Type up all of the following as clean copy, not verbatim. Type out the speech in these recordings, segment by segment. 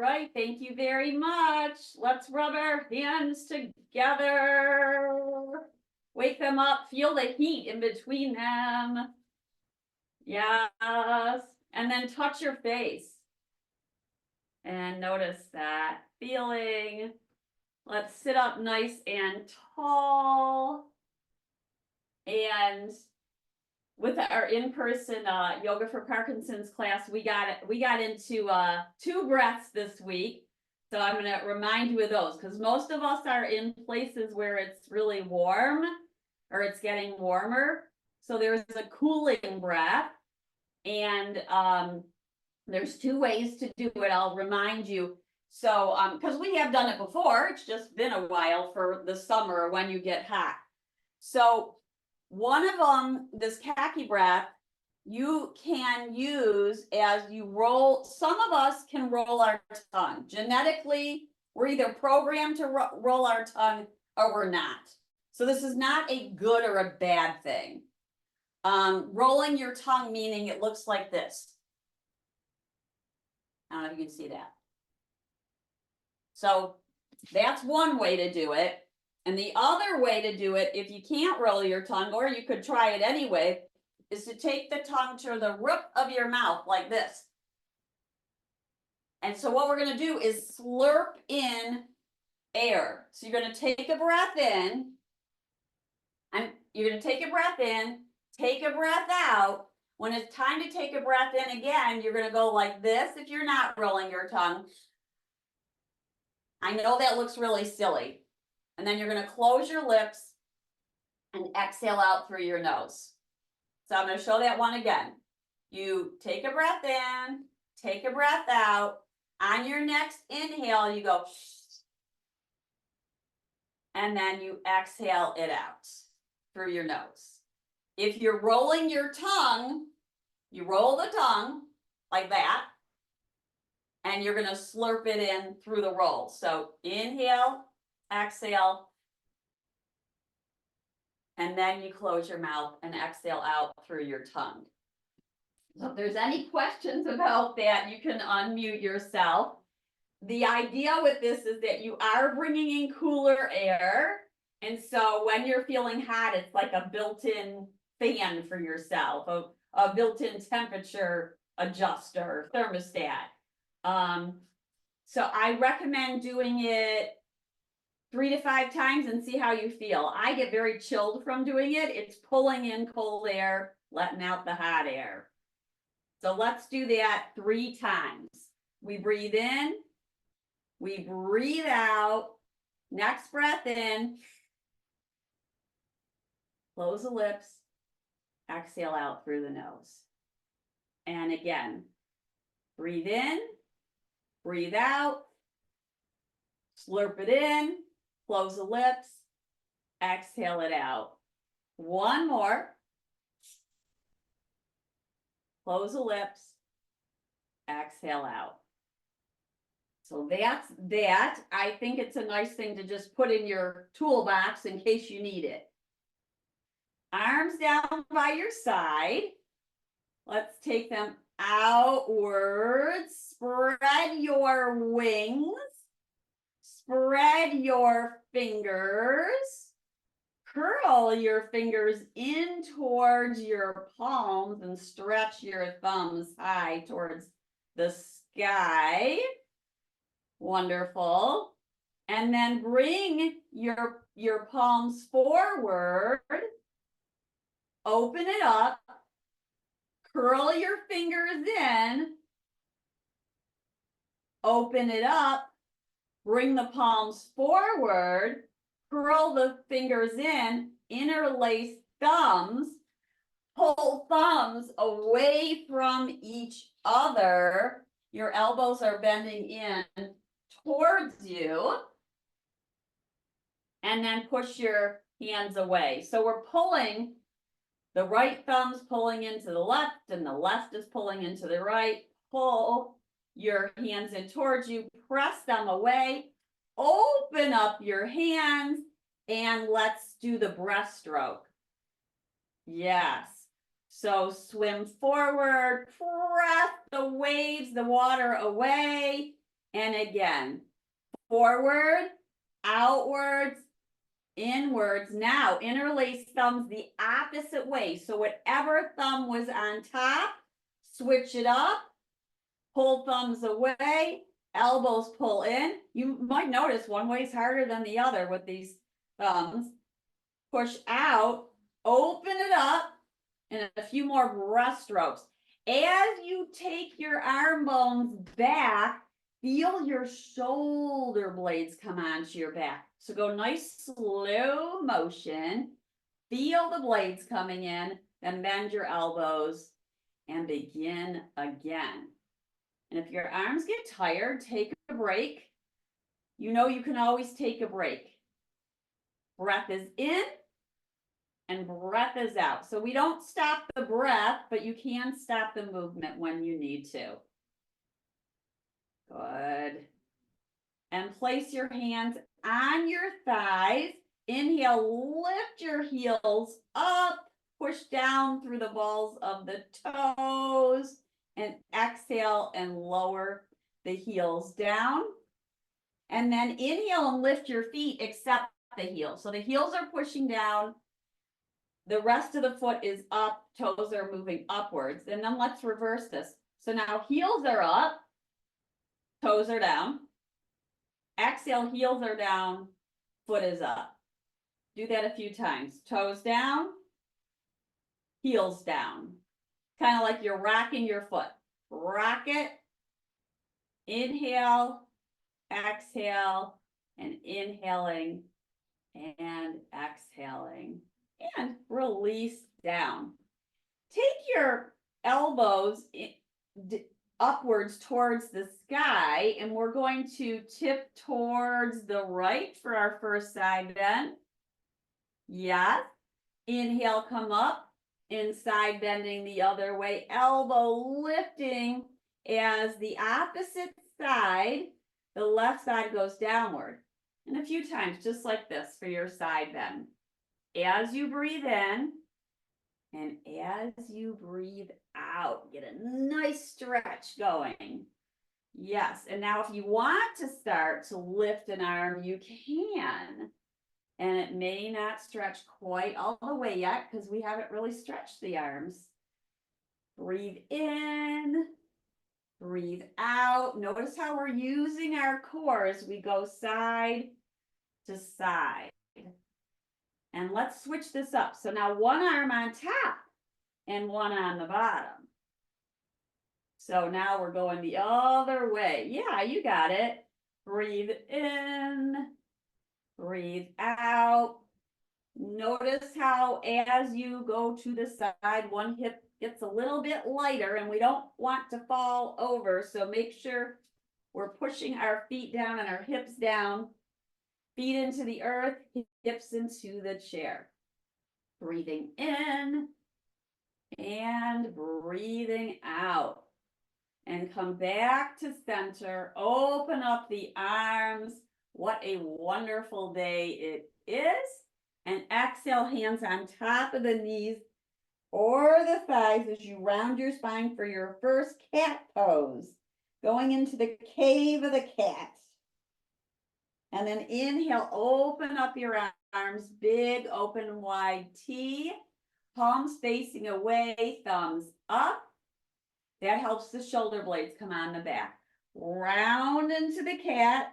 right, thank you very much. Let's rub our hands together. Wake them up, feel the heat in between them. Yes, and then touch your face. And notice that feeling. Let's sit up nice and tall. And with our in-person yoga for Parkinson's class, we got into 2 breaths this week. So I'm going to remind you of those because most of us are in places where it's really warm or it's getting warmer. So there's a cooling breath, and there's 2 ways to do it. I'll remind you. So because we have done it before, it's just been a while for the summer when you get hot. So one of them, this khaki breath, you can use as you roll. Some of us can roll our tongue. Genetically, we're either programmed to roll our tongue or we're not. So this is not a good or a bad thing. Rolling your tongue, meaning it looks like this. I don't know if you can see that. So that's one way to do it. And the other way to do it, if you can't roll your tongue, or you could try it anyway, is to take the tongue to the roof of your mouth like this. And so what we're going to do is slurp in air. So you're going to take a breath in, and you're going to take a breath in, take a breath out. When it's time to take a breath in again, you're going to go like this if you're not rolling your tongue. I know that looks really silly. And then you're going to close your lips and exhale out through your nose. So I'm going to show that one again. You take a breath in, take a breath out. On your next inhale, you go, and then you exhale it out through your nose. If you're rolling your tongue, you roll the tongue like that, and you're going to slurp it in through the roll. So inhale, exhale, and then you close your mouth and exhale out through your tongue. So if there's any questions about that, you can unmute yourself. The idea with this is that you are bringing in cooler air. And so when you're feeling hot, it's like a built-in fan for yourself, a built-in temperature adjuster, thermostat. So I recommend doing it 3 to 5 times and see how you feel. I get very chilled from doing it. It's pulling in cold air, letting out the hot air. So let's do that 3 times. We breathe in, we breathe out. Next breath in, close the lips, exhale out through the nose. And again, breathe in, breathe out, slurp it in, close the lips, exhale it out. One more. Close the lips, exhale out. So that's that. I think it's a nice thing to just put in your toolbox in case you need it. Arms down by your side. Let's take them outwards. Spread your wings. Spread your fingers. Curl your fingers in towards your palms and stretch your thumbs high towards the sky. Wonderful. And then bring your palms forward. Open it up. Curl your fingers in. Open it up. Bring the palms forward. Curl the fingers in. Interlace thumbs. Pull thumbs away from each other. Your elbows are bending in towards you. And then push your hands away. So we're pulling, the right thumb's pulling into the left and the left is pulling into the right. Pull your hands in towards you, press them away, open up your hands, and let's do the breaststroke. Yes. So swim forward, press the waves, the water away, And again, forward, outwards, inwards. Now interlace thumbs the opposite way. So whatever thumb was on top, switch it up, pull thumbs away, elbows pull in. You might notice one way is harder than the other with these thumbs. Push out, open it up, and a few more breath strokes. As you take your arm bones back, feel your shoulder blades come onto your back. So go nice slow motion. Feel the blades coming in, then bend your elbows and begin again. And if your arms get tired, take a break. You know you can always take a break. Breath is in and breath is out. So we don't stop the breath, but you can stop the movement when you need to. Good. And place your hands on your thighs. Inhale, lift your heels up, push down through the balls of the toes, and exhale and lower the heels down. And then inhale and lift your feet except the heels. So the heels are pushing down. The rest of the foot is up, toes are moving upwards. And then let's reverse this. So now heels are up, toes are down. Exhale, heels are down, foot is up. Do that a few times. Toes down, heels down. Kind of like you're rocking your foot. Rock it. Inhale, exhale, and inhaling and exhaling. And release down. Take your elbows upwards towards the sky, and we're going to tip towards the right for our first side bend. Yes. Inhale, come up, inside bending the other way, elbow lifting as the opposite side, the left side goes downward. And a few times, just like this for your side bend. As you breathe in, and as you breathe out, get a nice stretch going. Yes, and now if you want to start to lift an arm, you can. And it may not stretch quite all the way yet because we haven't really stretched the arms. Breathe in, breathe out. Notice how we're using our core as we go side to side. And let's switch this up. So now one arm on top and one on the bottom. So now we're going the other way. Yeah, you got it. Breathe in, breathe out. Notice how as you go to the side, one hip gets a little bit lighter and we don't want to fall over. So make sure we're pushing our feet down and our hips down. Feet into the earth, hips into the chair. Breathing in and breathing out. And come back to center. Open up the arms. What a wonderful day it is. And exhale, hands on top of the knees or the thighs as you round your spine for your first cat pose. Going into the cave of the cat. And then inhale, open up your arms, big, open, wide T. Palms facing away, thumbs up. That helps the shoulder blades come on the back. Round into the cat.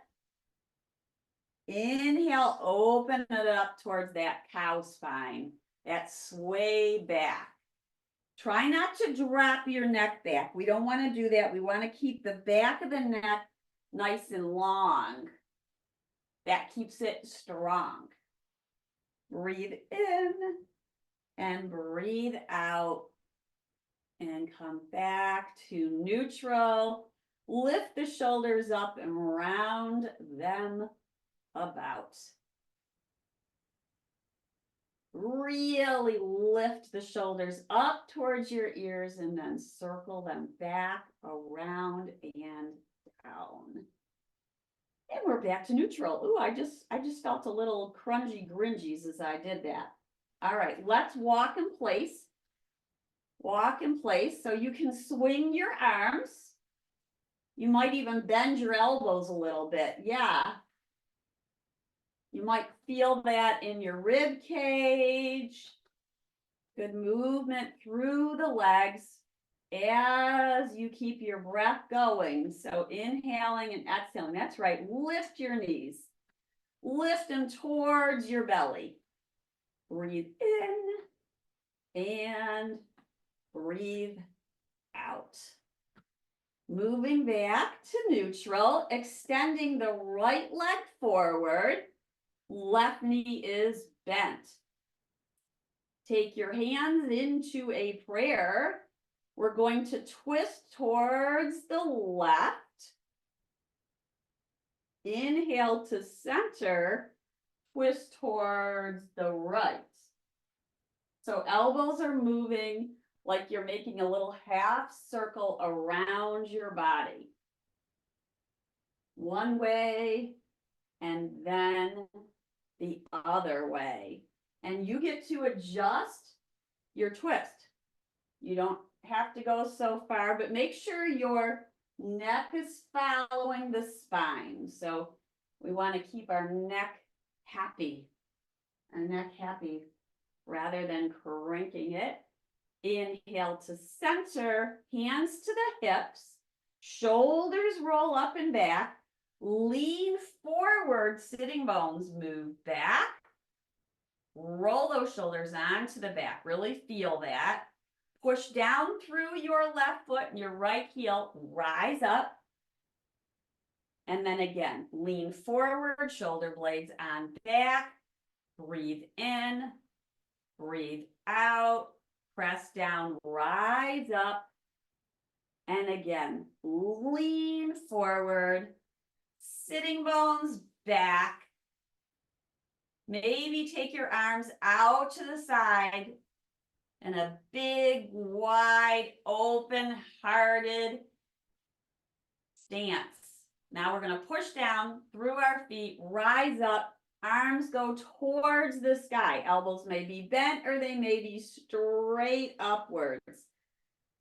Inhale, open it up towards that cow spine. That sway back. Try not to drop your neck back. We don't want to do that. We want to keep the back of the neck nice and long. That keeps it strong. Breathe in and breathe out. And come back to neutral. Lift the shoulders up and round them about. Really lift the shoulders up towards your ears and then circle them back, around, and down. And we're back to neutral. Ooh, I just felt a little crunchy gringies as I did that. All right, let's walk in place. Walk in place so you can swing your arms. You might even bend your elbows a little bit. Yeah. You might feel that in your rib cage. Good movement through the legs as you keep your breath going. So inhaling and exhaling. That's right. Lift your knees. Lift them towards your belly. Breathe in and breathe out. Moving back to neutral, extending the right leg forward. Left knee is bent. Take your hands into a prayer. We're going to twist towards the left. Inhale to center, twist towards the right. So elbows are moving like you're making a little half circle around your body. One way and then the other way. And you get to adjust your twist. You don't have to go so far, but make sure your neck is following the spine. So we want to keep our neck happy rather than cranking it. Inhale to center, hands to the hips, shoulders roll up and back, lean forward, sitting bones move back. Roll those shoulders onto the back. Really feel that. Push down through your left foot and your right heel. Rise up. And then again, lean forward, shoulder blades on back. Breathe in. Breathe out. Press down. Rise up. And again, lean forward. Sitting bones back. Maybe take your arms out to the side in a big, wide, open-hearted stance. Now we're going to push down through our feet, rise up, arms go towards the sky. Elbows may be bent or they may be straight upwards.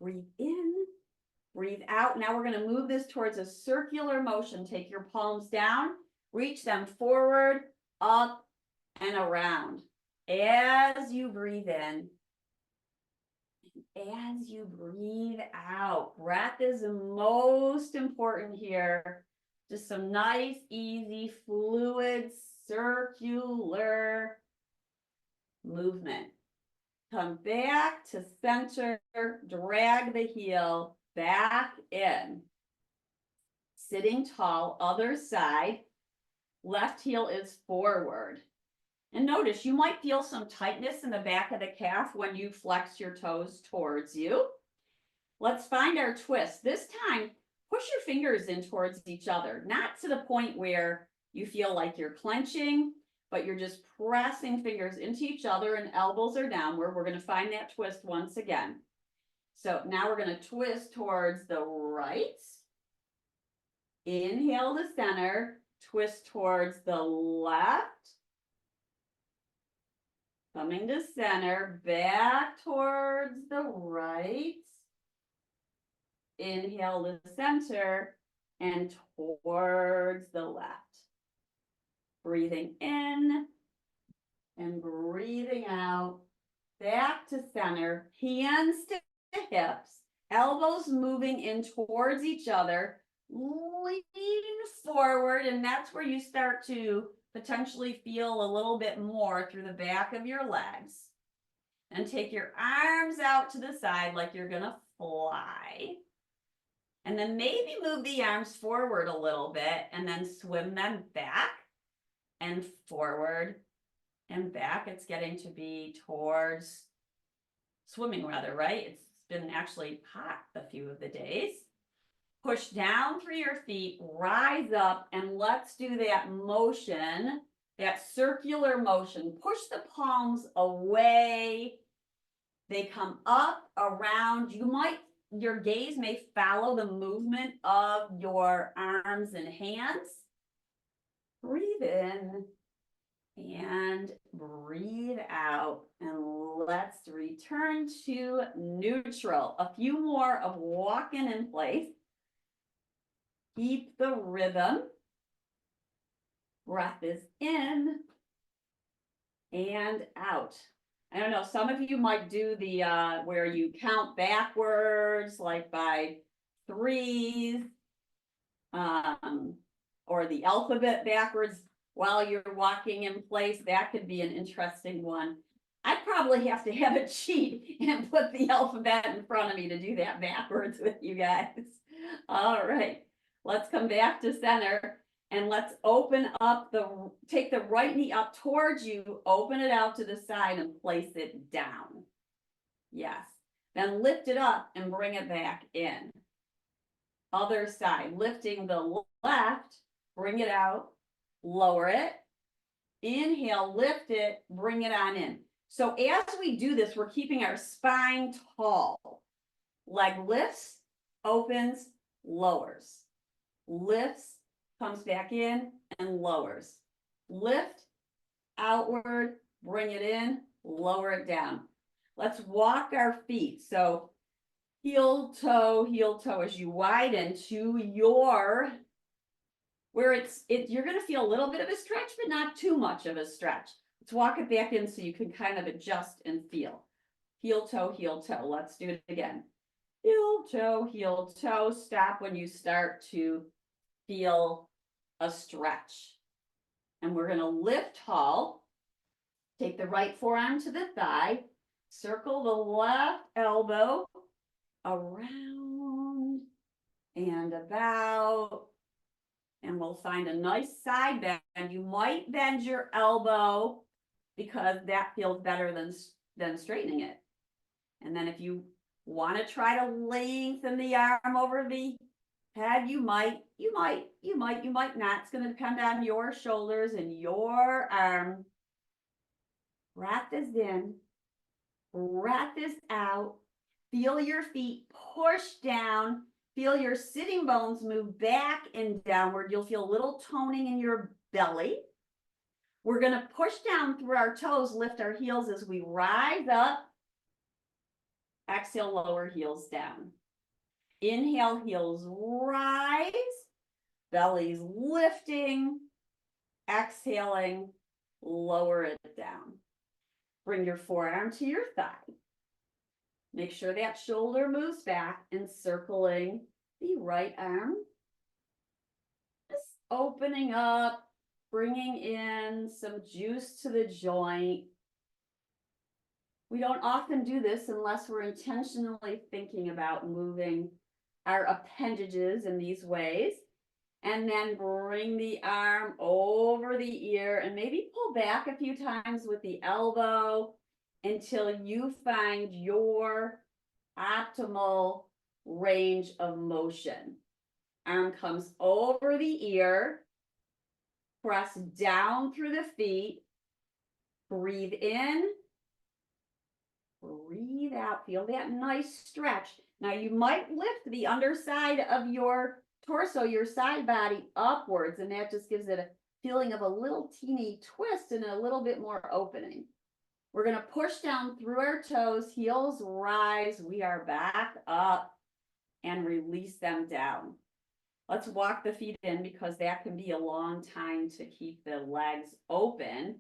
Breathe in, breathe out. Now we're going to move this towards a circular motion. Take your palms down, reach them forward, up, and around. As you breathe in, as you breathe out. Breath is the most important here. Just some nice, easy, fluid, circular movement. Come back to center, drag the heel back in. Sitting tall, other side. Left heel is forward. And notice you might feel some tightness in the back of the calf when you flex your toes towards you. Let's find our twist. This time, push your fingers in towards each other, not to the point where you feel like you're clenching, but you're just pressing fingers into each other and elbows are downward. We're going to find that twist once again. So now we're going to twist towards the right. Inhale to center, twist towards the left. Coming to center, back towards the right. Inhale to center and towards the left. Breathing in and breathing out. Back to center, hands to hips, elbows moving in towards each other. Lean forward, and that's where you start to potentially feel a little bit more through the back of your legs. And take your arms out to the side like you're gonna fly. And then maybe move the arms forward a little bit and then swim them back and forward and back. It's getting to be towards swimming rather, right? It's been actually hot a few of the days. Push down through your feet, rise up, and let's do that motion, that circular motion. Push the palms away. They come up, around. Your gaze may follow the movement of your arms and hands. Breathe in and breathe out. And let's return to neutral. A few more of walking in place. Keep the rhythm. Breath is in and out. I don't know, some of you might do the where you count backwards, like by threes, or the alphabet backwards while you're walking in place. That could be an interesting one. I'd probably have to have a cheat and put the alphabet in front of me to do that backwards with you guys. All right, let's come back to center. And let's open up take the right knee up towards you, open it out to the side and place it down. Yes. Then lift it up and bring it back in. Other side, lifting the left, bring it out, lower it. Inhale, lift it, bring it on in. So as we do this, we're keeping our spine tall. Leg lifts, opens, lowers. Lifts, comes back in and lowers. Lift, outward, bring it in, lower it down. Let's walk our feet. So heel toe as you widen to your, where you're going to feel a little bit of a stretch, but not too much of a stretch. Let's walk it back in so you can kind of adjust and feel. Heel toe. Let's do it again. Heel toe. Stop when you start to feel a stretch. And we're going to lift tall. Take the right forearm to the thigh. Circle the left elbow around and about. And we'll find a nice side bend. You might bend your elbow because that feels better than straightening it. And then if you want to try to lengthen the arm over the head, you might not. It's going to depend on your shoulders and your arm. Breath is in, breath is out. Feel your feet push down. Feel your sitting bones move back and downward. You'll feel a little toning in your belly. We're going to push down through our toes, lift our heels as we rise up. Exhale, lower heels down. Inhale, heels rise. Belly's lifting. Exhaling, lower it down. Bring your forearm to your thigh. Make sure that shoulder moves back and circling the right arm. Just opening up, bringing in some juice to the joint. We don't often do this unless we're intentionally thinking about moving our appendages in these ways. And then bring the arm over the ear and maybe pull back a few times with the elbow until you find your optimal range of motion. Arm comes over the ear, press down through the feet, breathe in, breathe out, feel that nice stretch. Now you might lift the underside of your torso, your side body upwards, and that just gives it a feeling of a little teeny twist and a little bit more opening. We're going to push down through our toes, heels rise. We are back up and release them down. Let's walk the feet in because that can be a long time to keep the legs open.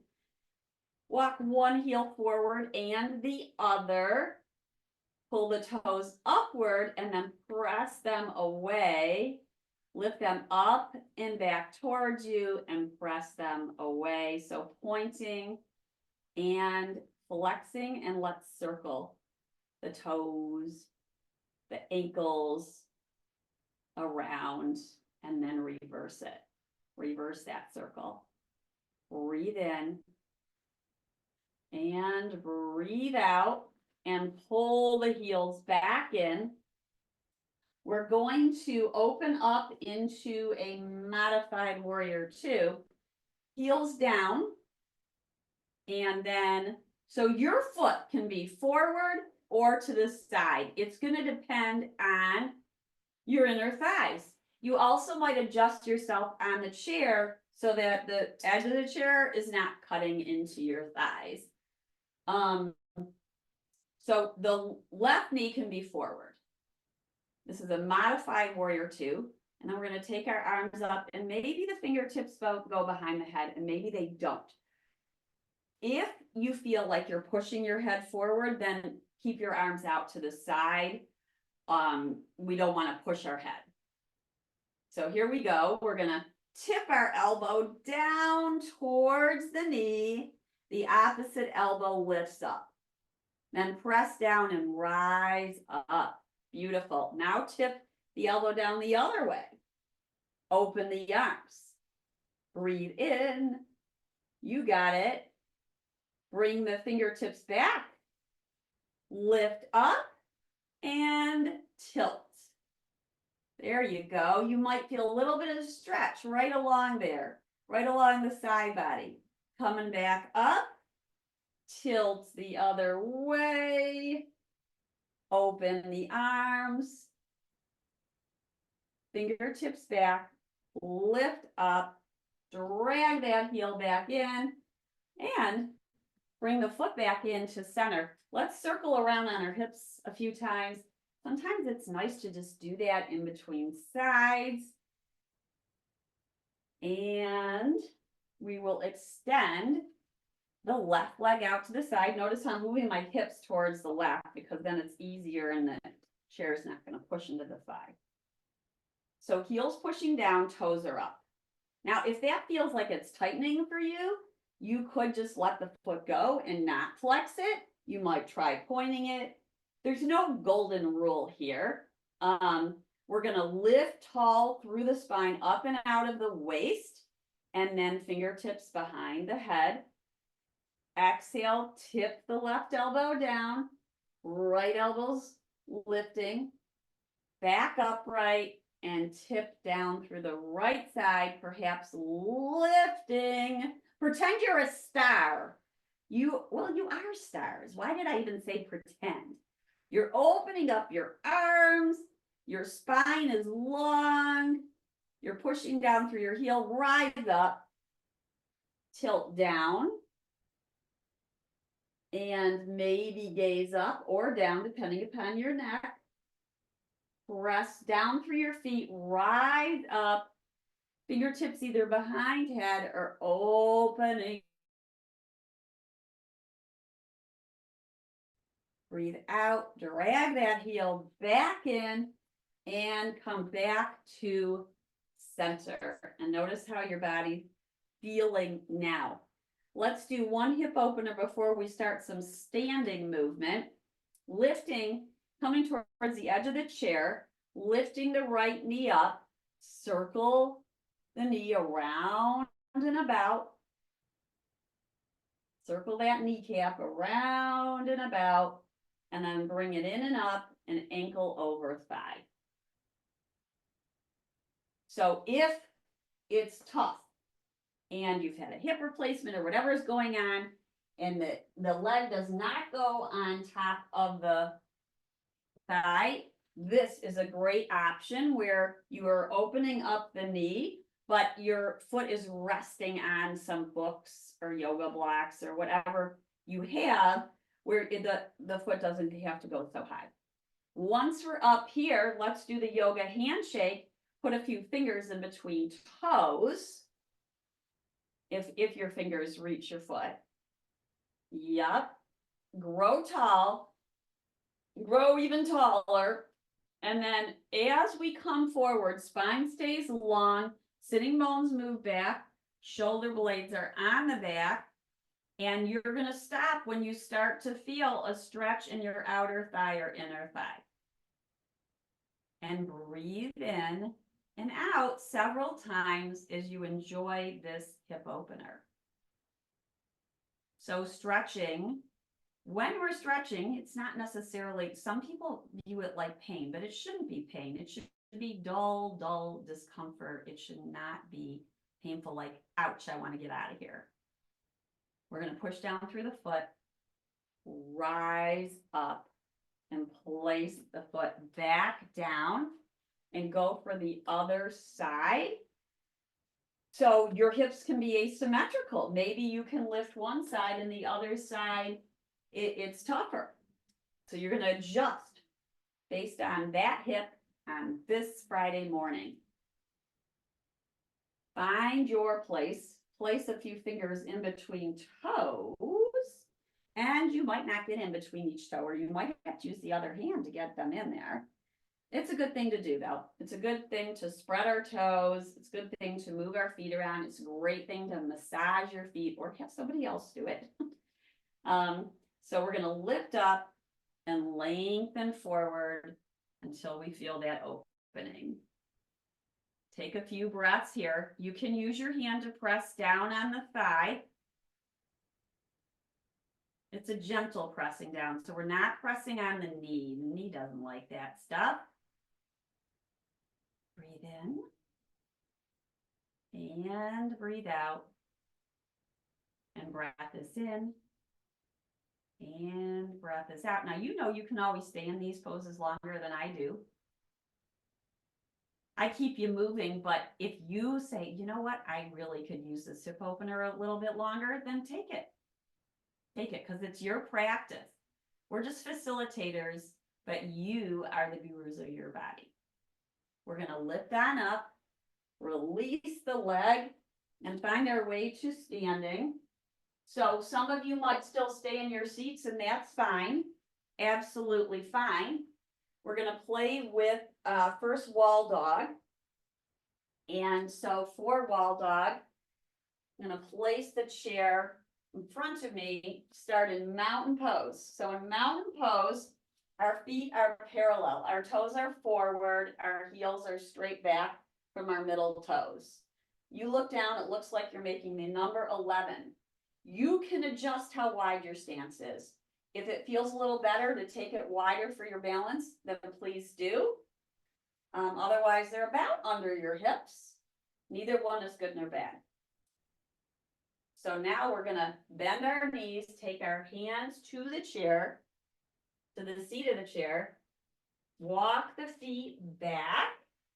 Walk one heel forward and the other. Pull the toes upward and then press them away. Lift them up and back towards you and press them away. So pointing and flexing, and let's circle the toes, the ankles around, and then reverse it. Reverse that circle. Breathe in and breathe out and pull the heels back in. We're going to open up into a modified warrior 2. Heels down. And then, so your foot can be forward or to the side. It's going to depend on your inner thighs. You also might adjust yourself on the chair so that the edge of the chair is not cutting into your thighs. So the left knee can be forward. This is a modified warrior 2. And then we're gonna take our arms up, and maybe the fingertips go behind the head, and maybe they don't. If you feel like you're pushing your head forward, then keep your arms out to the side. We don't want to push our head. So here we go. We're gonna tip our elbow down towards the knee. The opposite elbow lifts up. Then press down and rise up. Beautiful. Now tip the elbow down the other way. Open the arms. Breathe in. You got it. Bring the fingertips back. Lift up and tilt. There you go. You might feel a little bit of stretch right along there, right along the side body. Coming back up. Tilt the other way. Open the arms. Fingertips back. Lift up. Drag that heel back in. And bring the foot back into center. Let's circle around on our hips a few times. Sometimes it's nice to just do that in between sides. And we will extend the left leg out to the side. Notice how I'm moving my hips towards the left because then it's easier and the chair is not going to push into the thigh. So heels pushing down, toes are up. Now, if that feels like it's tightening for you, you could just let the foot go and not flex it. You might try pointing it. There's no golden rule here. We're going to lift tall through the spine, up and out of the waist, and then fingertips behind the head. Exhale, tip the left elbow down, right elbow's lifting, back upright, and tip down through the right side, perhaps lifting. Pretend you're a star. You are stars. Why did I even say pretend? You're opening up your arms. Your spine is long. You're pushing down through your heel. Rise up. Tilt down. And maybe gaze up or down, depending upon your neck. Press down through your feet. Rise up. Fingertips either behind head or opening. Breathe out, drag that heel back in and come back to center. And notice how your body's feeling now. Let's do one hip opener before we start some standing movement. Lifting, coming towards the edge of the chair, lifting the right knee up, circle the knee around and about. Circle that kneecap around and about, and then bring it in and up and ankle over thigh. So if it's tough and you've had a hip replacement or whatever is going on, and the leg does not go on top of the thigh, this is a great option where you are opening up the knee, but your foot is resting on some books or yoga blocks or whatever you have, where the foot doesn't have to go so high. Once we're up here, let's do the yoga handshake. Put a few fingers in between toes. If your fingers reach your foot. Yep. Grow tall. Grow even taller. And then as we come forward, spine stays long, sitting bones move back, shoulder blades are on the back, and you're going to stop when you start to feel a stretch in your outer thigh or inner thigh. And breathe in and out several times as you enjoy this hip opener. So stretching, when we're stretching, it's not necessarily, some people view it like pain, but it shouldn't be pain. It should be dull discomfort. It should not be painful, like, ouch, I want to get out of here. We're going to push down through the foot, rise up, and place the foot back down and go for the other side. So your hips can be asymmetrical. Maybe you can lift one side and the other side, it's tougher. So you're going to adjust based on that hip on this Friday morning. Find your place, place a few fingers in between toes, and you might not get in between each toe, or you might have to use the other hand to get them in there. It's a good thing to do though. It's a good thing to spread our toes. It's a good thing to move our feet around. It's a great thing to massage your feet or have somebody else do it. So we're gonna lift up and lengthen forward until we feel that opening. Take a few breaths here. You can use your hand to press down on the thigh. It's a gentle pressing down, so we're not pressing on the knee. The knee doesn't like that stuff. Breathe in and breathe out. And breath is in and breath is out. Now, you know you can always stay in these poses longer than I do. I keep you moving, but if you say, you know what, I really could use this hip opener a little bit longer, then take it. Take it, because it's your practice. We're just facilitators, but you are the gurus of your body. We're going to lift on up, release the leg, and find our way to standing. So some of you might still stay in your seats, and that's fine. Absolutely fine. We're going to play with first wall dog. And so for wall dog, I'm going to place the chair in front of me, start in mountain pose. So in mountain pose, our feet are parallel. Our toes are forward. Our heels are straight back from our middle toes. You look down, it looks like you're making the number 11. You can adjust how wide your stance is. If it feels a little better to take it wider for your balance, then please do. Otherwise, they're about under your hips. Neither one is good nor bad. So now we're going to bend our knees, take our hands to the chair, to the seat of the chair, walk the feet back,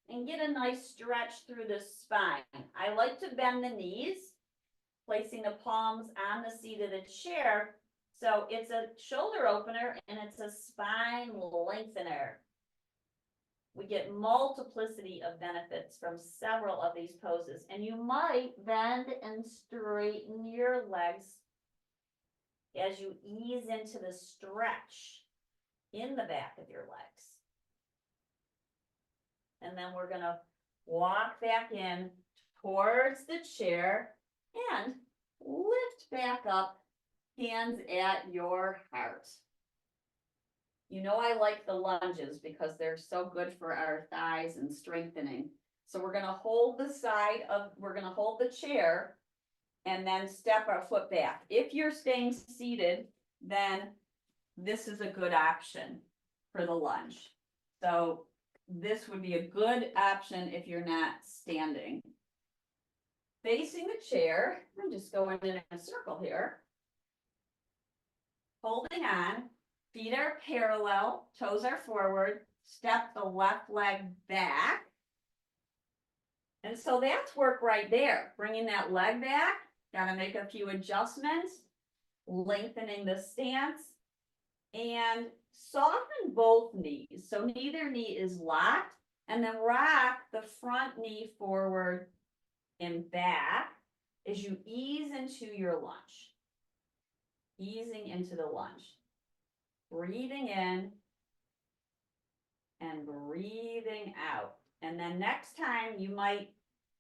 and get a nice stretch through the spine. I like to bend the knees, placing the palms on the seat of the chair. So it's a shoulder opener and it's a spine lengthener. We get multiplicity of benefits from several of these poses, and you might bend and straighten your legs as you ease into the stretch in the back of your legs. And then we're going to walk back in towards the chair and lift back up, hands at your heart. You know I like the lunges because they're so good for our thighs and strengthening. So we're going to hold the chair and then step our foot back. If you're staying seated, then this is a good option for the lunge. So this would be a good option if you're not standing. Facing the chair, I'm just going in a circle here. Holding on. Feet are parallel, toes are forward, step the left leg back. And so that's work right there. Bringing that leg back, got to make a few adjustments, lengthening the stance, and soften both knees. So neither knee is locked, and then rock the front knee forward and back as you ease into your lunge. Easing into the lunge. Breathing in and breathing out. And then next time you might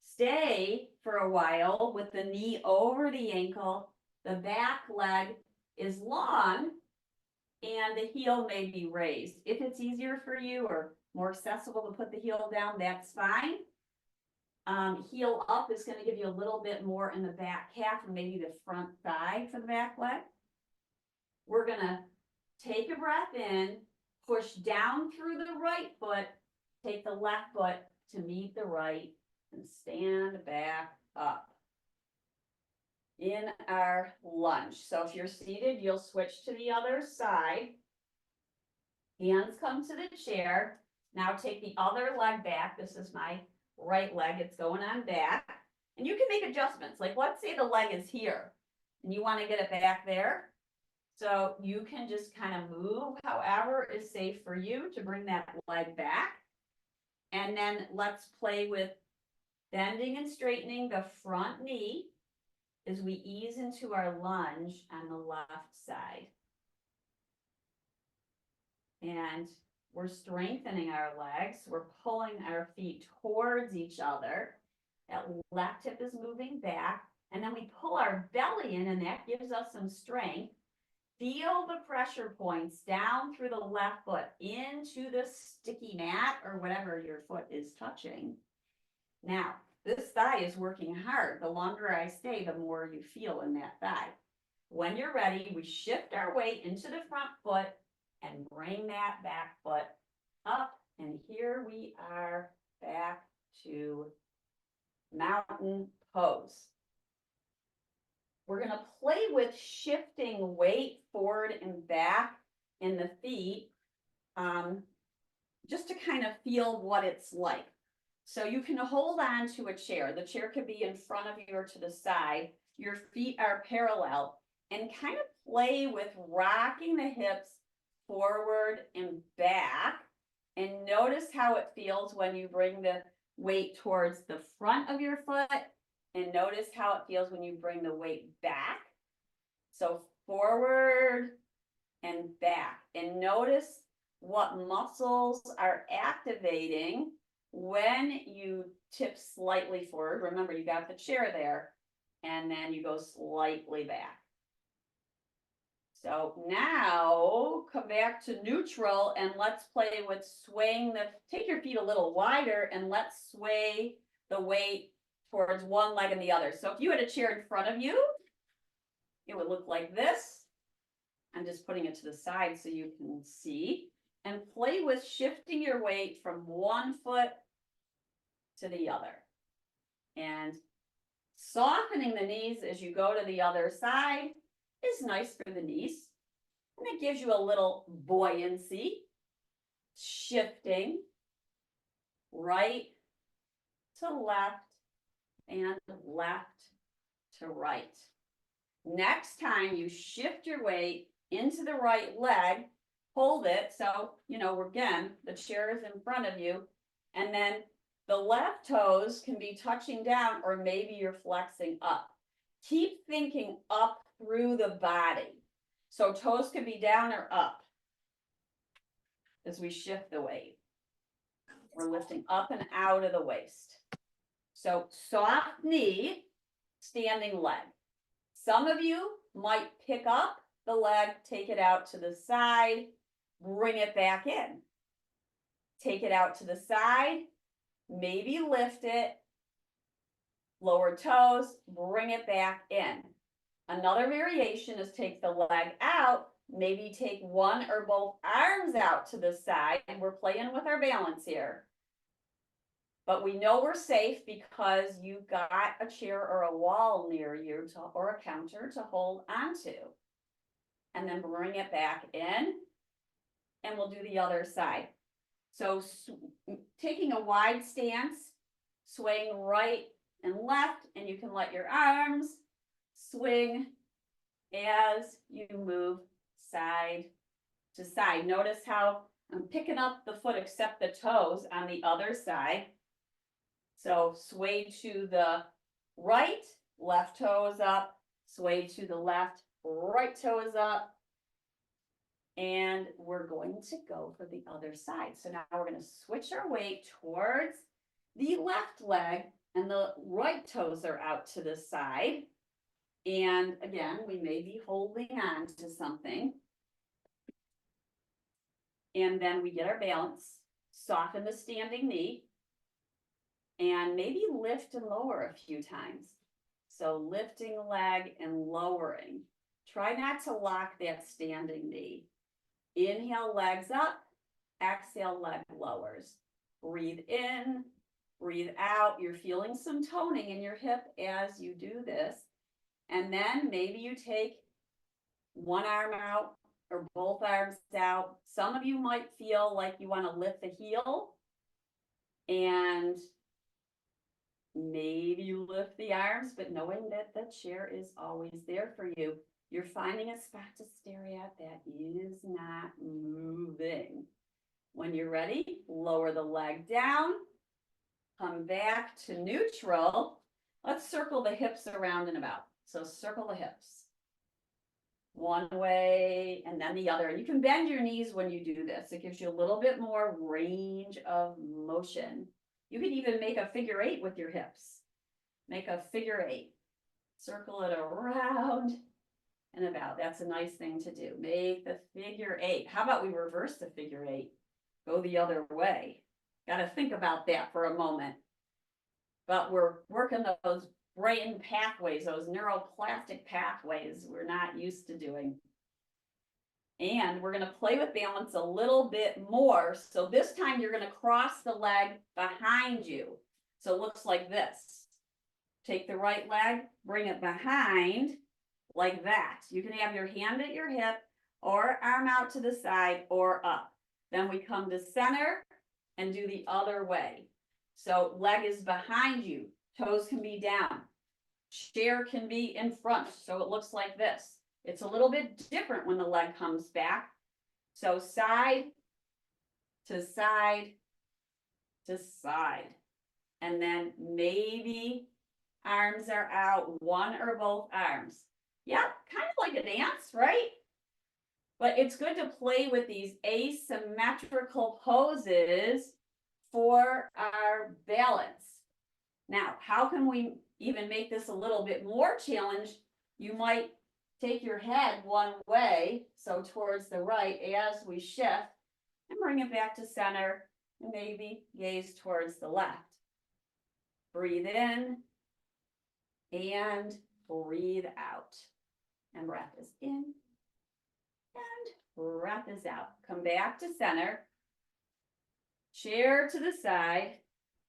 stay for a while with the knee over the ankle, the back leg is long, and the heel may be raised. If it's easier for you or more accessible to put the heel down, that's fine. Heel up is going to give you a little bit more in the back calf and maybe the front thigh for the back leg. We're going to take a breath in, push down through the right foot, take the left foot to meet the right, and stand back up in our lunge. So if you're seated, you'll switch to the other side. Hands come to the chair. Now take the other leg back. This is my right leg. It's going on back. And you can make adjustments. Like let's say the leg is here and you want to get it back there. So you can just kind of move however is safe for you to bring that leg back. And then let's play with Bending and straightening the front knee as we ease into our lunge on the left side. And we're strengthening our legs. We're pulling our feet towards each other. That left hip is moving back. And then we pull our belly in, and that gives us some strength. Feel the pressure points down through the left foot into the sticky mat or whatever your foot is touching. Now, this thigh is working hard. The longer I stay, the more you feel in that thigh. When you're ready, we shift our weight into the front foot and bring that back foot up. And here we are back to mountain pose. We're going to play with shifting weight forward and back in the feet, just to kind of feel what it's like. So you can hold on to a chair. The chair could be in front of you or to the side. Your feet are parallel, and kind of play with rocking the hips forward and back. And notice how it feels when you bring the weight towards the front of your foot, and notice how it feels when you bring the weight back. So forward and back, and notice what muscles are activating when you tip slightly forward. Remember, you got the chair there, and then you go slightly back. So now come back to neutral, and let's play with swaying take your feet a little wider, and let's sway the weight towards one leg and the other. So if you had a chair in front of you, it would look like this. I'm just putting it to the side so you can see. And play with shifting your weight from one foot to the other. And softening the knees as you go to the other side is nice for the knees. And it gives you a little buoyancy. Shifting right to left and left to right. Next time you shift your weight into the right leg, hold it. So, again, the chair is in front of you, and then the left toes can be touching down, or maybe you're flexing up. Keep thinking up through the body. So toes can be down or up as we shift the weight. We're lifting up and out of the waist. So soft knee, standing leg. Some of you might pick up the leg, take it out to the side, bring it back in. Take it out to the side, maybe lift it, lower toes, bring it back in. Another variation is take the leg out, maybe take one or both arms out to the side, and we're playing with our balance here. But we know we're safe because you've got a chair or a wall near you or a counter to hold onto. And then bring it back in, and we'll do the other side. So taking a wide stance, swaying right and left, and you can let your arms swing as you move side to side. Notice how I'm picking up the foot except the toes on the other side. So sway to the right, left toe is up, sway to the left, right toe is up. And we're going to go for the other side. So now we're going to switch our weight towards the left leg, and the right toes are out to the side. And again, we may be holding on to something. And then we get our balance, soften the standing knee, and maybe lift and lower a few times. So lifting a leg and lowering. Try not to lock that standing knee. Inhale, legs up. Exhale, leg lowers. Breathe in, breathe out. You're feeling some toning in your hip as you do this. And then maybe you take one arm out or both arms out. Some of you might feel like you want to lift the heel, and maybe you lift the arms, but knowing that the chair is always there for you. You're finding a spot to stare at that is not moving. When you're ready, lower the leg down, come back to neutral. Let's circle the hips around and about. So circle the hips. One way and then the other. And you can bend your knees when you do this. It gives you a little bit more range of motion. You can even make a figure eight with your hips. Make a figure eight. Circle it around and about. That's a nice thing to do. Make the figure eight. How about we reverse the figure eight? Go the other way. Got to think about that for a moment. But we're working those brain pathways, those neuroplastic pathways we're not used to doing. And we're going to play with balance a little bit more. So this time you're going to cross the leg behind you. So it looks like this. Take the right leg, bring it behind like that. You can have your hand at your hip or arm out to the side or up. Then we come to center and do the other way. So leg is behind you, toes can be down, chair can be in front. So it looks like this. It's a little bit different when the leg comes back. So side to side to side. And then maybe arms are out, one or both arms. Yeah, kind of like a dance, right? But it's good to play with these asymmetrical poses for our balance. Now, how can we even make this a little bit more challenged? You might take your head one way, so towards the right as we shift, and bring it back to center, and maybe gaze towards the left. Breathe in, and breathe out. And breath is in, and breath is out. Come back to center. Chair to the side.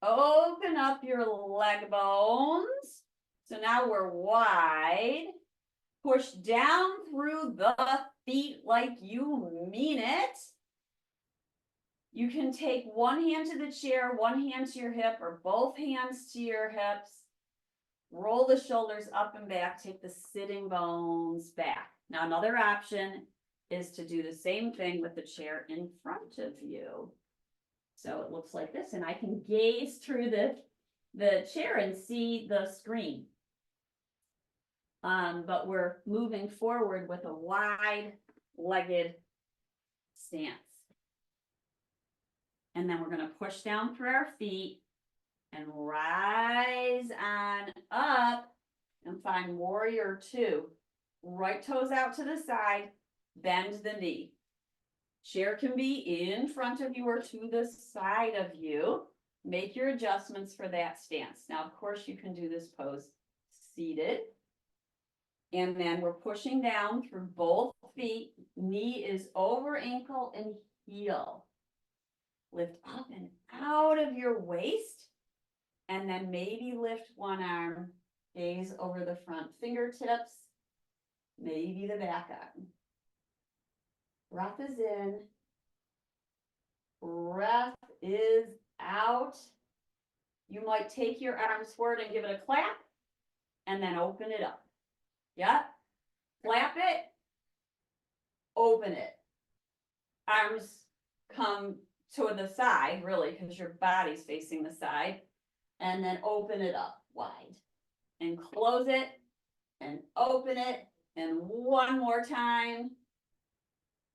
Open up your leg bones. So now we're wide. Push down through the feet like you mean it. You can take one hand to the chair, one hand to your hip, or both hands to your hips. Roll the shoulders up and back. Take the sitting bones back. Now another option is to do the same thing with the chair in front of you. So it looks like this, and I can gaze through the chair and see the screen. But we're moving forward with a wide-legged stance. And then we're going to push down through our feet and rise on up and find warrior two. Right toes out to the side, bend the knee. Chair can be in front of you or to the side of you. Make your adjustments for that stance. Now, of course, you can do this pose seated. And then we're pushing down through both feet. Knee is over ankle and heel. Lift up and out of your waist. And then maybe lift one arm, gaze over the front fingertips, maybe the back arm. Breath is in. Breath is out. You might take your arms forward and give it a clap, and then open it up. Yep. Clap it. Open it. Arms come to the side, really, because your body's facing the side. And then open it up wide. And close it. And open it. And one more time.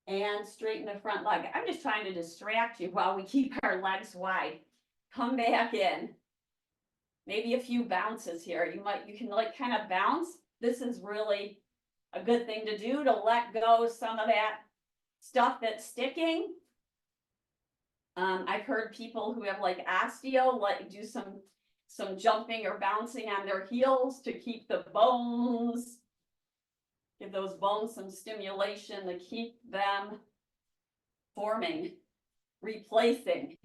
And straighten the front leg. I'm just trying to distract you while we keep our legs wide. Come back in. Maybe a few bounces here. You can like kind of bounce. This is really a good thing to do, to let go some of that stuff that's sticking. I've heard people who have like osteo like do some jumping or bouncing on their heels to keep the bones. Give those bones some stimulation to keep them forming, replacing.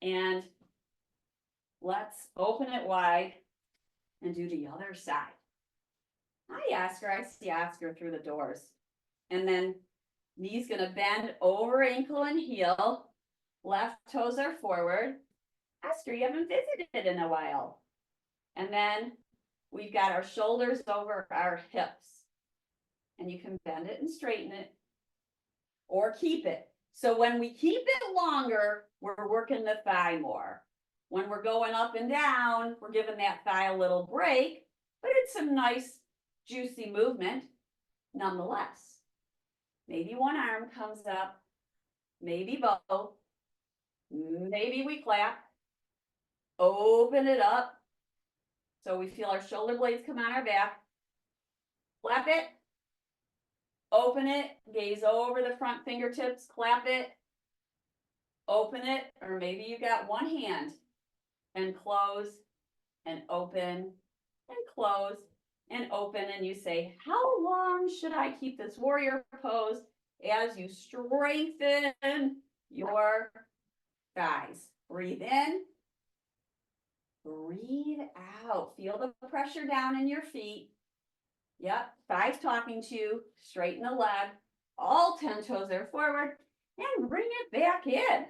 And let's open it wide and do the other side. Hi, Oscar. I see Oscar through the doors. And then knee's going to bend over ankle and heel. Left toes are forward. Oscar, you haven't visited in a while. And then we've got our shoulders over our hips. And you can bend it and straighten it or keep it. So when we keep it longer, we're working the thigh more. When we're going up and down, we're giving that thigh a little break, but it's some nice, juicy movement nonetheless. Maybe one arm comes up, maybe both, maybe we clap, open it up, so we feel our shoulder blades come on our back, clap it, open it, gaze over the front fingertips, clap it, open it, or maybe you got one hand, and close, and open, and close, and open, and you say, how long should I keep this warrior pose as you strengthen your thighs? Breathe in, breathe out, feel the pressure down in your feet. Yep, thighs talking to you, straighten the leg, all 10 toes are forward, and bring it back in.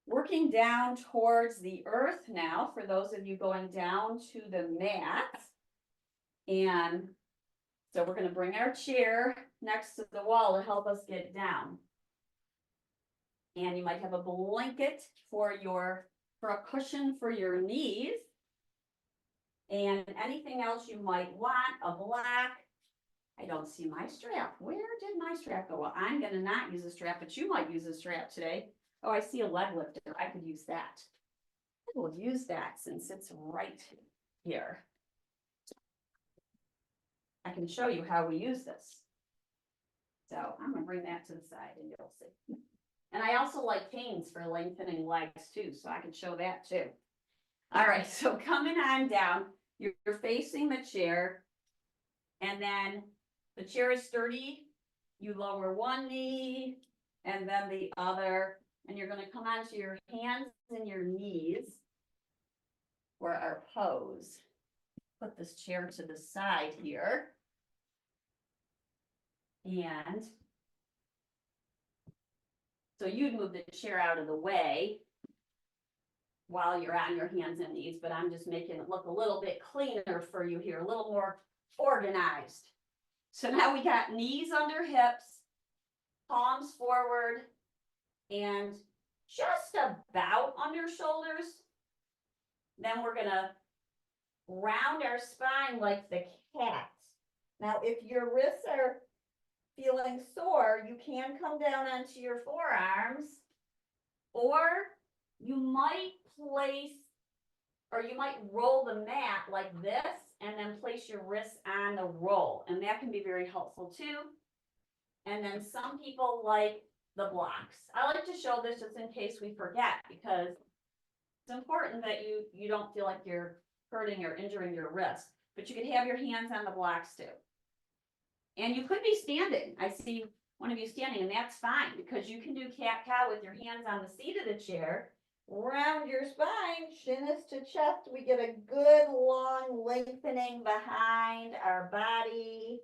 Working down towards the earth now, for those of you going down to the mat. And so we're gonna bring our chair next to the wall to help us get down. And you might have a blanket for a cushion for your knees. And anything else you might want, a block. I don't see my strap. Where did my strap go? Well, I'm gonna not use a strap, but you might use a strap today. Oh, I see a leg lifter. I could use that. I will use that since it's right here. I can show you how we use this. So I'm gonna bring that to the side and you'll see. And I also like canes for lengthening legs too, so I can show that too. All right, so coming on down, you're facing the chair, and then the chair is sturdy. You lower one knee and then the other, and you're gonna come onto your hands and your knees for our pose. Put this chair to the side here. And so you'd move the chair out of the way while you're on your hands and knees, but I'm just making it look a little bit cleaner for you here, a little more organized. So now we got knees under hips, palms forward, and just about under shoulders. Then we're gonna round our spine like the cat. Now, if your wrists are feeling sore, you can come down onto your forearms, or you might place, or you might roll the mat like this and then place your wrists on the roll, and that can be very helpful too. And then some people like the blocks. I like to show this just in case we forget, because it's important that you don't feel like you're hurting or injuring your wrist, but you could have your hands on the blocks too. And you could be standing. I see one of you standing, and that's fine, because you can do cat-cow with your hands on the seat of the chair. Round your spine, chin is to chest. We get a good long lengthening behind our body.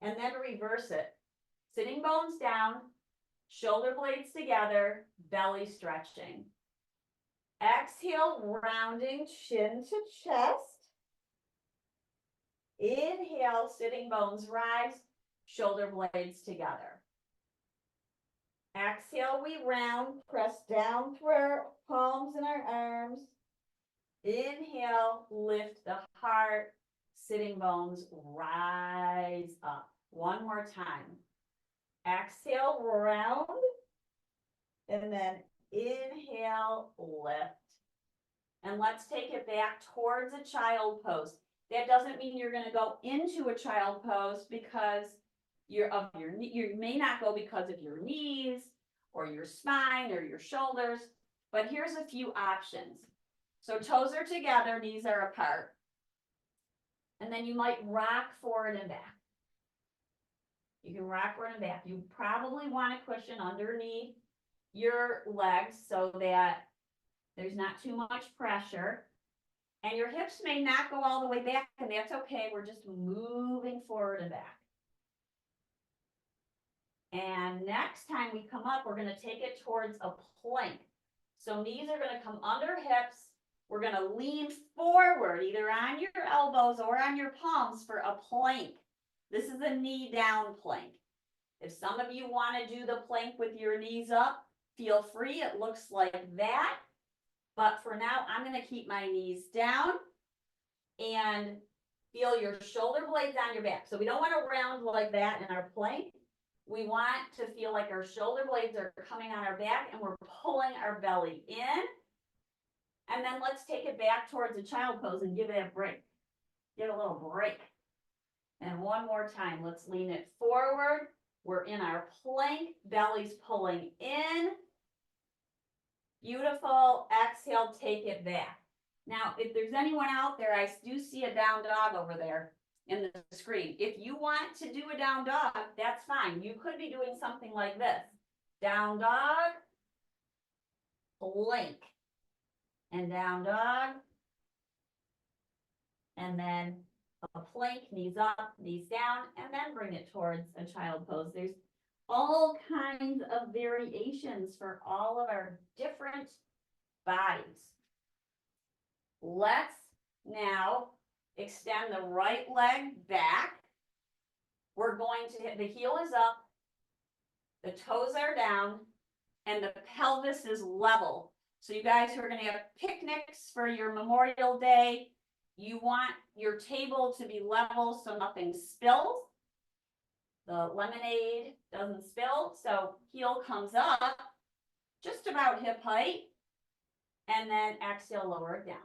And then reverse it. Sitting bones down, shoulder blades together, belly stretching. Exhale, rounding chin to chest. Inhale, sitting bones rise, shoulder blades together. Exhale, we round, press down through our palms and our arms. Inhale, lift the heart, sitting bones rise up. One more time. Exhale, round, and then inhale, lift. And let's take it back towards a child pose. That doesn't mean you're going to go into a child pose because you may not go because of your knees or your spine or your shoulders, but here's a few options. So toes are together, knees are apart. And then you might rock forward and back. You can rock forward and back. You probably want a cushion underneath your legs so that there's not too much pressure. And your hips may not go all the way back, and that's okay. We're just moving forward and back. And next time we come up, we're going to take it towards a plank. So knees are going to come under hips. We're going to lean forward, either on your elbows or on your palms for a plank. This is a knee down plank. If some of you want to do the plank with your knees up, feel free. It looks like that. But for now, I'm gonna keep my knees down and feel your shoulder blades on your back. So we don't want to round like that in our plank. We want to feel like our shoulder blades are coming on our back and we're pulling our belly in. And then let's take it back towards a child pose and give it a break. Give it a little break. And one more time, let's lean it forward. We're in our plank, belly's pulling in. Beautiful. Exhale, take it back. Now, if there's anyone out there, I do see a down dog over there in the screen. If you want to do a down dog, that's fine. You could be doing something like this. Down dog, plank, and down dog, and then a plank, knees up, knees down, and then bring it towards a child pose. There's all kinds of variations for all of our different bodies. Let's now extend the right leg back. We're going to hit, the heel is up, the toes are down, and the pelvis is level. So you guys who are going to have picnics for your Memorial Day, you want your table to be level so nothing spills. The lemonade doesn't spill, so heel comes up, just about hip height, and then exhale, lower it down.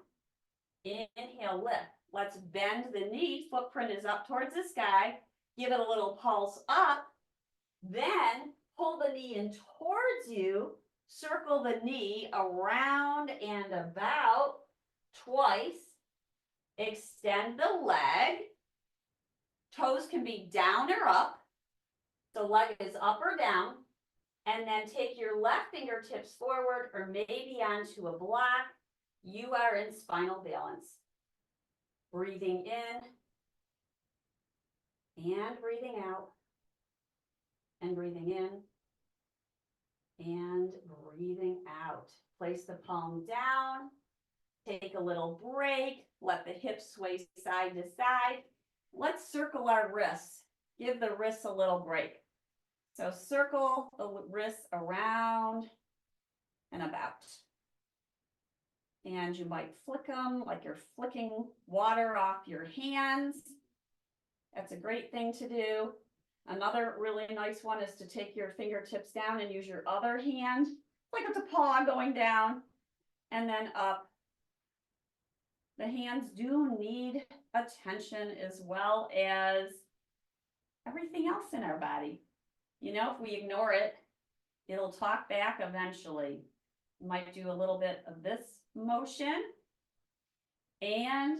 Inhale, lift. Let's bend the knee, footprint is up towards the sky. Give it a little pulse up. Then pull the knee in towards you. Circle the knee around and about twice. Extend the leg. Toes can be down or up. The leg is up or down. And then take your left fingertips forward or maybe onto a block. You are in spinal balance. Breathing in and breathing out and breathing in and breathing out. Place the palm down, take a little break, let the hips sway side to side. Let's circle our wrists. Give the wrists a little break. So circle the wrists around and about. And you might flick them like you're flicking water off your hands. That's a great thing to do. Another really nice one is to take your fingertips down and use your other hand, like it's a paw going down and then up. The hands do need attention as well as everything else in our body. You know, if we ignore it, it'll talk back eventually. You might do a little bit of this motion and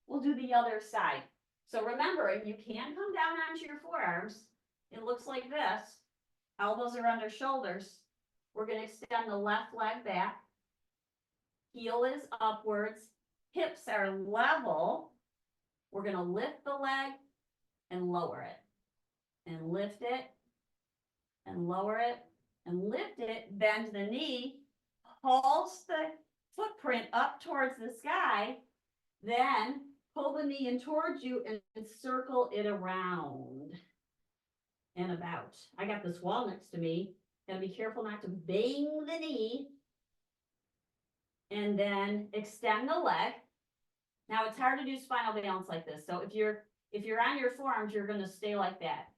we'll do the other side. So remember, you can come down onto your forearms. It looks like this. Elbows are under shoulders. We're going to extend the left leg back. Heel is upwards. Hips are level. We're going to lift the leg and lower it. And lift it and lower it and lift it. Bend the knee. Pulse the footprint up towards the sky. Then pull the knee in towards you and circle it around and about. I got this wall next to me. Gotta be careful not to bang the knee. And then extend the leg. Now it's hard to do spinal balance like this. So if you're on your forearms, you're gonna stay like that.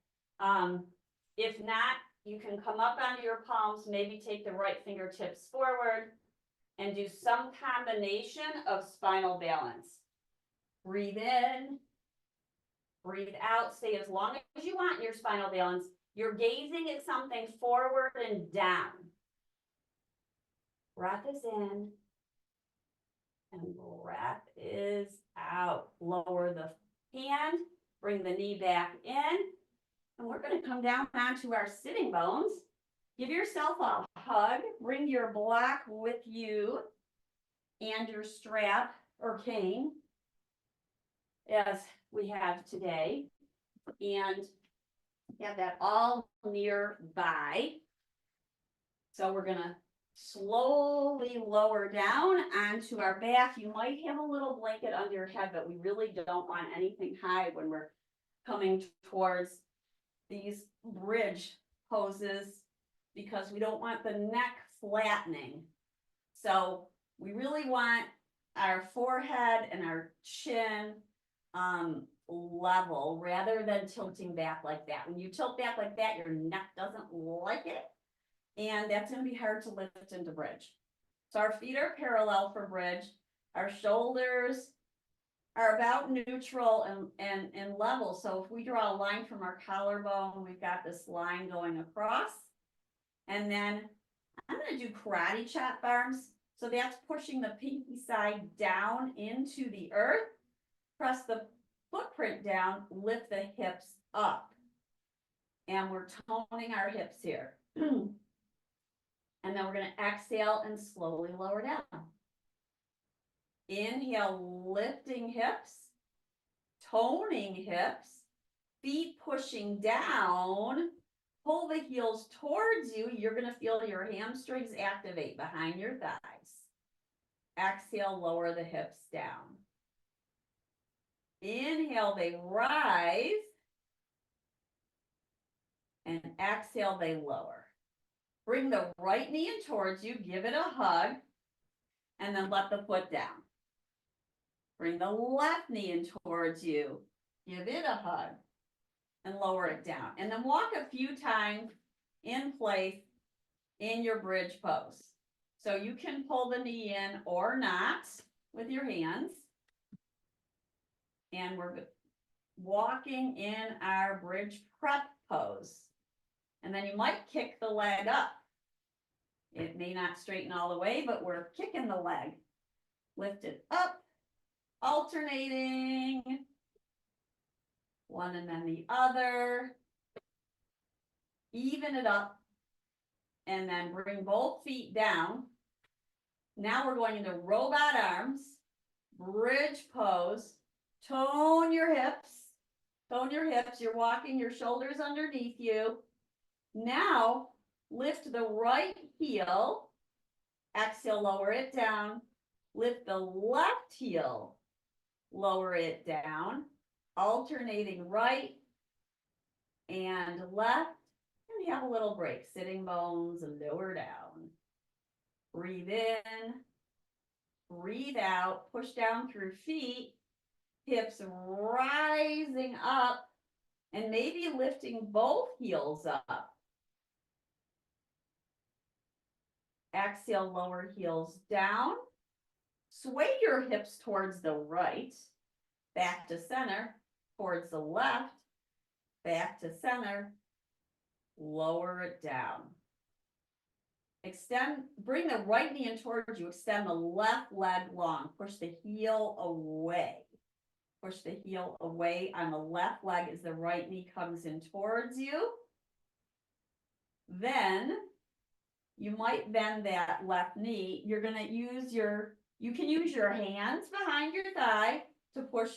If not, you can come up onto your palms, maybe take the right fingertips forward and do some combination of spinal balance. Breathe in, breathe out, stay as long as you want in your spinal balance. You're gazing at something forward and down. Breath is in and breath is out. Lower the hand, bring the knee back in, and we're going to come down onto our sitting bones. Give yourself a hug, bring your block with you and your strap or cane, as we have today, and have that all nearby. So we're gonna slowly lower down onto our back. You might have a little blanket under your head, but we really don't want anything high when we're coming towards these bridge poses because we don't want the neck flattening. So we really want our forehead and our chin level rather than tilting back like that. When you tilt back like that, your neck doesn't like it. And that's going to be hard to lift into bridge. So our feet are parallel for bridge. Our shoulders are about neutral and level. So if we draw a line from our collarbone, we've got this line going across. And then I'm going to do karate chop arms. So that's pushing the pinky side down into the earth. Press the footprint down, lift the hips up. And we're toning our hips here. And then we're going to exhale and slowly lower down. Inhale, lifting hips, toning hips, feet pushing down. Pull the heels towards you. You're going to feel your hamstrings activate behind your thighs. Exhale, lower the hips down. Inhale, they rise. And exhale, they lower. Bring the right knee in towards you. Give it a hug. And then let the foot down. Bring the left knee in towards you. Give it a hug. And lower it down. And then walk a few times in place in your bridge pose. So you can pull the knee in or not with your hands. And we're walking in our bridge prep pose. And then you might kick the leg up. It may not straighten all the way, but we're kicking the leg. Lift it up, alternating. One and then the other. Even it up. And then bring both feet down. Now we're going into robot arms, bridge pose. Tone your hips. Tone your hips. You're walking your shoulders underneath you. Now, lift the right heel. Exhale, lower it down. Lift the left heel. Lower it down. Alternating right and left. And have a little break. Sitting bones, lower down. Breathe in. Breathe out. Push down through feet. Hips rising up. And maybe lifting both heels up. Exhale, lower heels down. Sway your hips towards the right. Back to center. Towards the left. Back to center. Lower it down. Extend, bring the right knee in towards you. Extend the left leg long. Push the heel away. Push the heel away on the left leg as the right knee comes in towards you. Then you might bend that left knee. You're going to use you can use your hands behind your thigh to push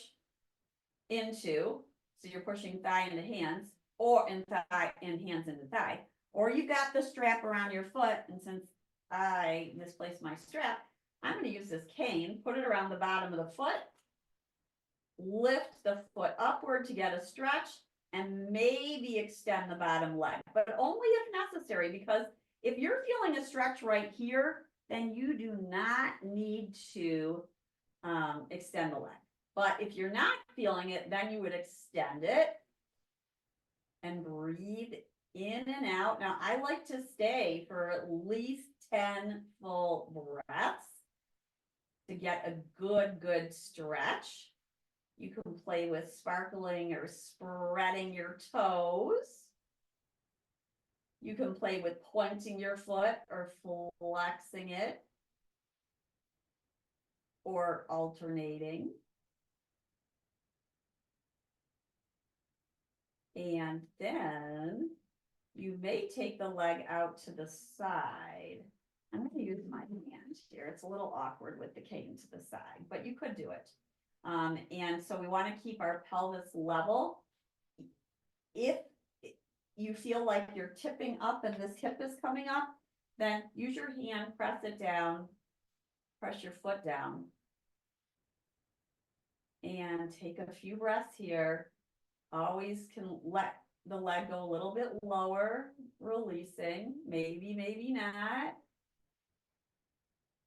into. So you're pushing thigh into hands or in thigh and hands into thigh. Or you've got the strap around your foot. And since I misplaced my strap, I'm going to use this cane, put it around the bottom of the foot, lift the foot upward to get a stretch, and maybe extend the bottom leg, but only if necessary, because if you're feeling a stretch right here, then you do not need to extend the leg. But if you're not feeling it, then you would extend it and breathe in and out. Now, I like to stay for at least 10 full breaths to get a good stretch. You can play with sparkling or spreading your toes. You can play with pointing your foot or flexing it or alternating. And then you may take the leg out to the side. I'm going to use my hand here. It's a little awkward with the cane to the side, but you could do it. And so we want to keep our pelvis level. If you feel like you're tipping up and this hip is coming up, then use your hand, press it down, press your foot down. And take a few breaths here. Always can let the leg go a little bit lower, releasing, maybe not.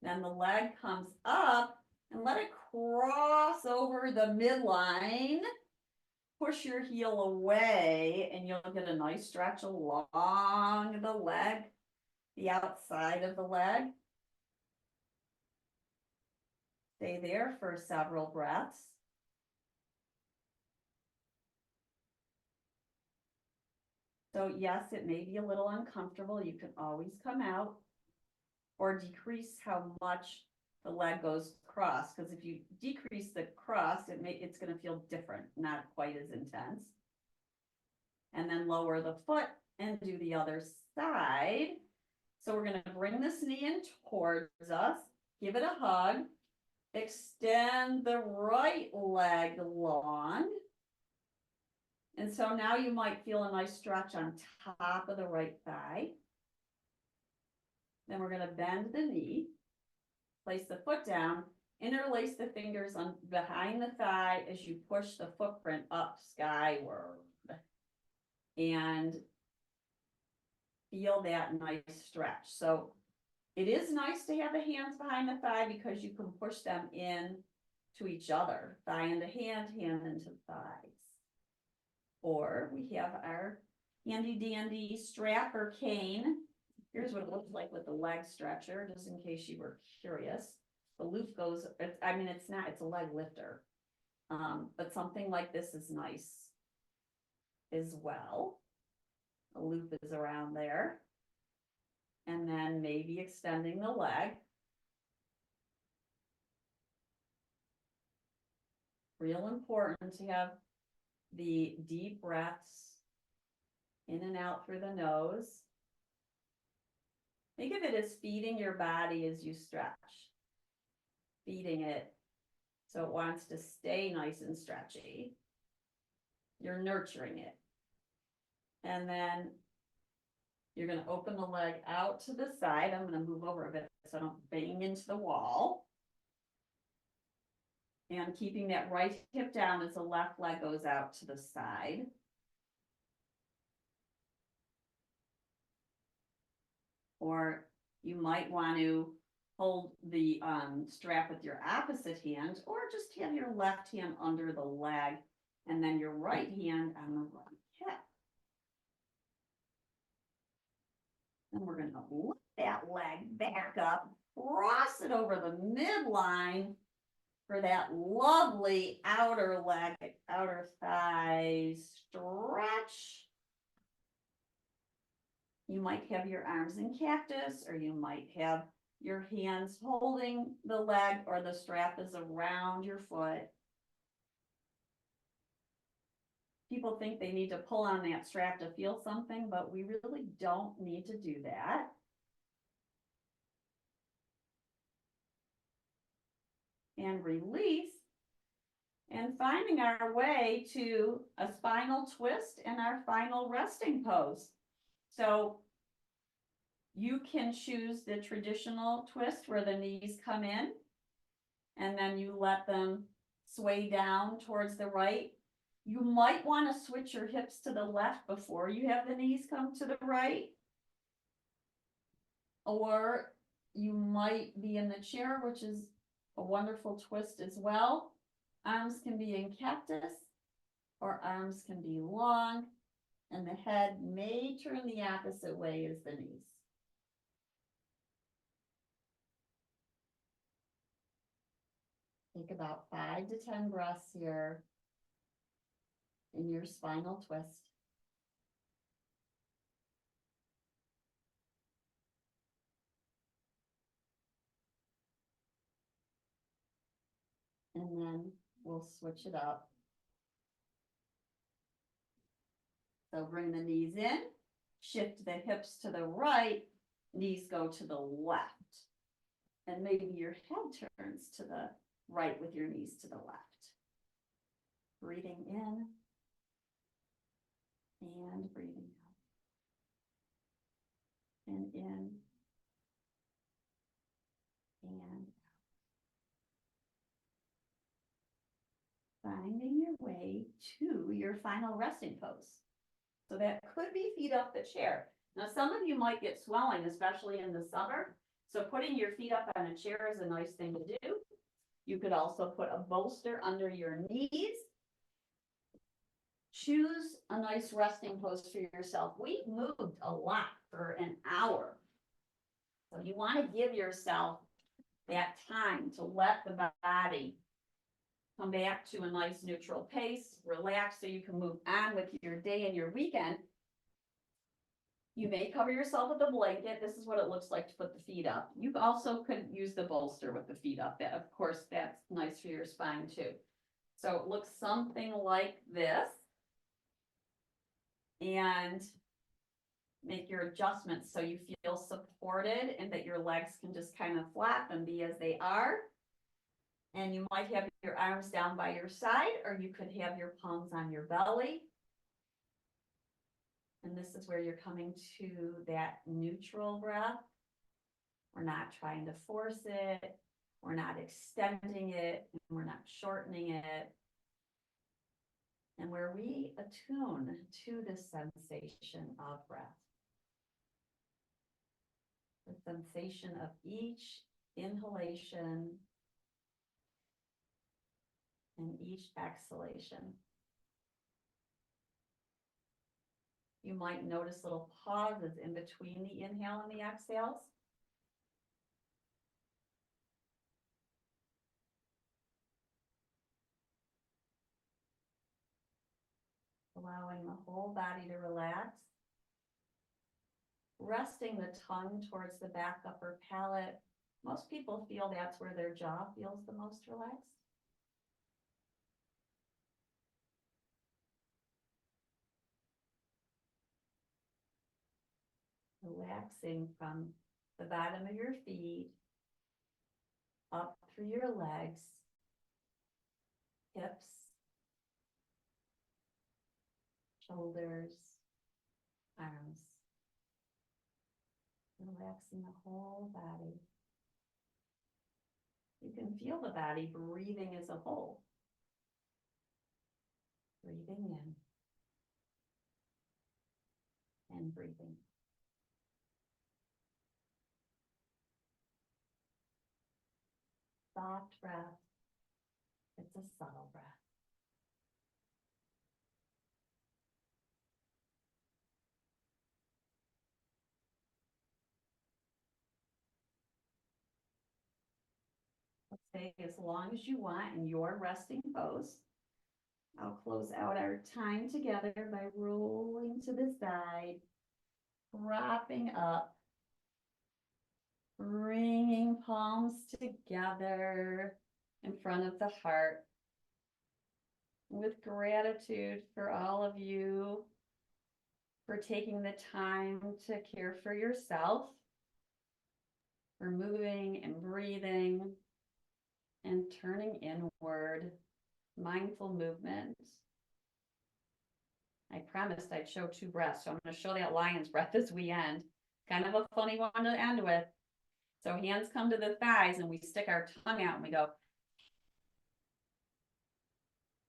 Then the leg comes up and let it cross over the midline. Push your heel away and you'll get a nice stretch along the leg, the outside of the leg. Stay there for several breaths. So yes, it may be a little uncomfortable. You can always come out or decrease how much the leg goes across, because if you decrease the cross, it's going to feel different, not quite as intense. And then lower the foot and do the other side. So we're going to bring this knee in towards us, give it a hug, extend the right leg long. And so now you might feel a nice stretch on top of the right thigh. Then we're going to bend the knee, place the foot down, interlace the fingers on behind the thigh as you push the footprint up skyward. And feel that nice stretch. So it is nice to have the hands behind the thigh because you can push them in to each other, thigh into hand, hand into thighs. Or we have our handy dandy strap or cane. Here's what it looks like with the leg stretcher, just in case you were curious. The loop goes, it's a leg lifter. But something like this is nice as well. The loop is around there. And then maybe extending the leg. Real important to have the deep breaths in and out through the nose. Think of it as feeding your body as you stretch. Feeding it so it wants to stay nice and stretchy. You're nurturing it. And then you're going to open the leg out to the side. I'm going to move over a bit so I don't bang into the wall. And keeping that right hip down as the left leg goes out to the side. Or you might want to hold the strap with your opposite hand, or just have your left hand under the leg and then your right hand on the right hip. Then we're going to lift that leg back up, cross it over the midline for that lovely outer leg, outer thigh stretch. You might have your arms in cactus, or you might have your hands holding the leg, or the strap is around your foot. People think they need to pull on that strap to feel something, but we really don't need to do that. And release, and finding our way to a spinal twist and our final resting pose. So you can choose the traditional twist where the knees come in and then you let them sway down towards the right. You might want to switch your hips to the left before you have the knees come to the right. Or you might be in the chair, which is a wonderful twist as well. Arms can be in cactus, or arms can be long, and the head may turn the opposite way as the knees. Take about 5 to 10 breaths here in your spinal twist. And then we'll switch it up. So bring the knees in, shift the hips to the right, knees go to the left. And maybe your head turns to the right with your knees to the left. Breathing in and breathing out. And in and out. Finding your way to your final resting pose. So that could be feet up the chair. Now, some of you might get swelling, especially in the summer. So putting your feet up on a chair is a nice thing to do. You could also put a bolster under your knees. Choose a nice resting pose for yourself. We moved a lot for an hour. So you want to give yourself that time to let the body come back to a nice neutral pace, relax so you can move on with your day and your weekend. You may cover yourself with a blanket. This is what it looks like to put the feet up. You also could use the bolster with the feet up. That, of course, that's nice for your spine too. So it looks something like this. And make your adjustments so you feel supported and that your legs can just kind of flap and be as they are. And you might have your arms down by your side, or you could have your palms on your belly. And this is where you're coming to that neutral breath. We're not trying to force it. We're not extending it. We're not shortening it. And where we attune to this sensation of breath. The sensation of each inhalation and each exhalation. You might notice little pauses in between the inhale and the exhales. Allowing the whole body to relax. Resting the tongue towards the back upper palate. Most people feel that's where their jaw feels the most relaxed. Relaxing from the bottom of your feet, up through your legs, hips, shoulders, arms. Relaxing the whole body. You can feel the body breathing as a whole. Breathing in and breathing. Soft breath. It's a subtle breath. Let's stay as long as you want in your resting pose. I'll close out our time together by rolling to the side, propping up, bringing palms together in front of the heart. With gratitude for all of you for taking the time to care for yourself, for moving and breathing and turning inward, mindful movement. I promised I'd show two breaths, so I'm going to show that lion's breath as we end. Kind of a funny one to end with. So hands come to the thighs and we stick our tongue out and we go.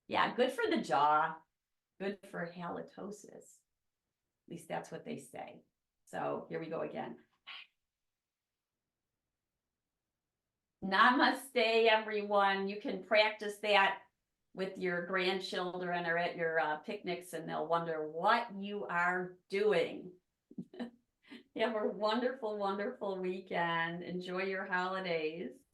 Yeah, good for the jaw, good for halitosis. At least that's what they say. So here we go again. Namaste, everyone. You can practice that with your grandchildren or at your picnics, and they'll wonder what you are doing. Have a wonderful, wonderful weekend. Enjoy your holidays.